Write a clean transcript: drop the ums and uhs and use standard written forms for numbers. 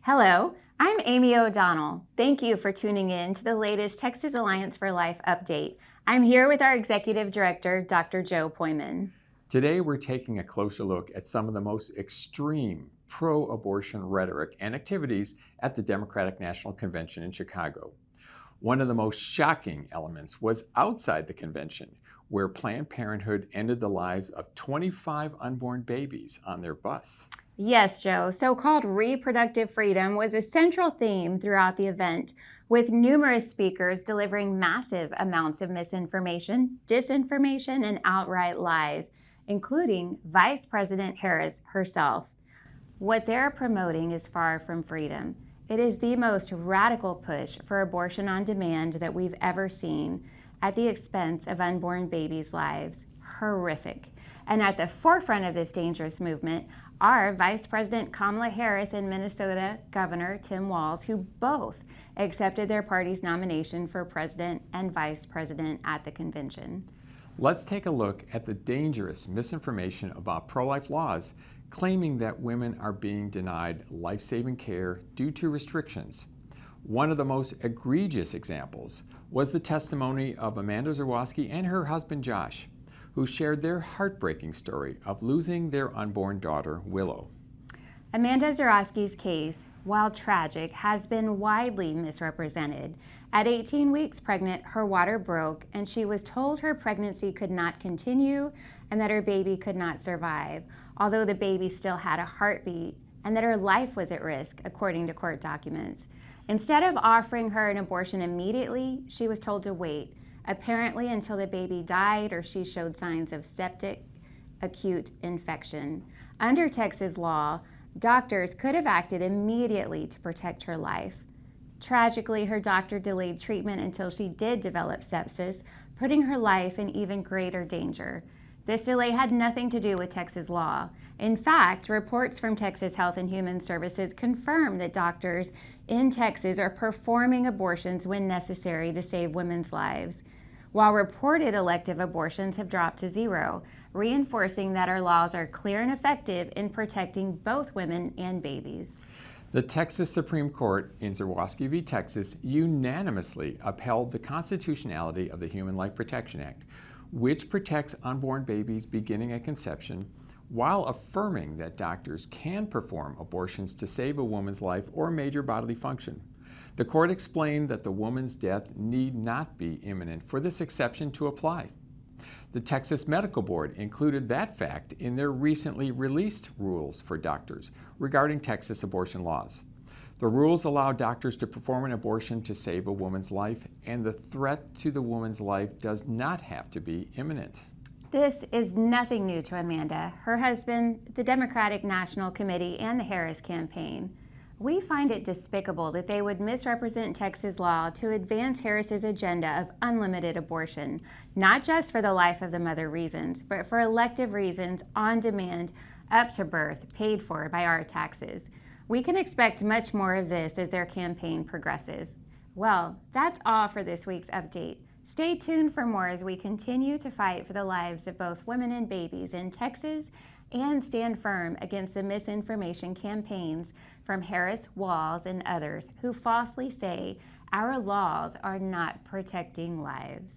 Hello, I'm Amy O'Donnell. Thank you for tuning in to the latest Texas Alliance for Life update. I'm here with our Executive Director, Dr. Joe Poyman. Today, we're taking a closer look at some of the most extreme pro-abortion rhetoric and activities at the Democratic National Convention in Chicago. One of the most shocking elements was outside the convention, where Planned Parenthood ended the lives of 25 unborn babies on their bus. Yes, Joe, so-called reproductive freedom was a central theme throughout the event, with numerous speakers delivering massive amounts of misinformation, disinformation, and outright lies, including Vice President Harris herself. What they're promoting is far from freedom. It is the most radical push for abortion on demand that we've ever seen, at the expense of unborn babies' lives. Horrific. And at the forefront of this dangerous movement are Vice President Kamala Harris and Minnesota Governor Tim Walz, who both accepted their party's nomination for president and vice president at the convention. Let's take a look at the dangerous misinformation about pro-life laws, claiming that women are being denied life-saving care due to restrictions. One of the most egregious examples was the testimony of Amanda Zurawski and her husband Josh, who shared their heartbreaking story of losing their unborn daughter, Willow. Amanda Zurawski's case, while tragic, has been widely misrepresented. At 18 weeks pregnant, her water broke and she was told her pregnancy could not continue and that her baby could not survive, although the baby still had a heartbeat, and that her life was at risk, according to court documents. Instead of offering her an abortion immediately, she was told to wait, apparently until the baby died or she showed signs of septic acute infection. Under Texas law, doctors could have acted immediately to protect her life. Tragically, her doctor delayed treatment until she did develop sepsis, putting her life in even greater danger. This delay had nothing to do with Texas law. In fact, reports from Texas Health and Human Services confirm that doctors in Texas are performing abortions when necessary to save women's lives, while reported elective abortions have dropped to zero, reinforcing that our laws are clear and effective in protecting both women and babies. The Texas Supreme Court in Zurawski v. Texas unanimously upheld the constitutionality of the Human Life Protection Act, which protects unborn babies beginning at conception, while affirming that doctors can perform abortions to save a woman's life or major bodily function. The court explained that the woman's death need not be imminent for this exception to apply. The Texas Medical Board included that fact in their recently released rules for doctors regarding Texas abortion laws. The rules allow doctors to perform an abortion to save a woman's life, and the threat to the woman's life does not have to be imminent. This is nothing new to Amanda, her husband, the Democratic National Committee, and the Harris campaign. We find it despicable that they would misrepresent Texas law to advance Harris's agenda of unlimited abortion, not just for the life of the mother reasons, but for elective reasons on demand up to birth, paid for by our taxes. We can expect much more of this as their campaign progresses. Well, that's all for this week's update. Stay tuned for more as we continue to fight for the lives of both women and babies in Texas and stand firm against the misinformation campaigns from Harris, Walz, and others who falsely say our laws are not protecting lives.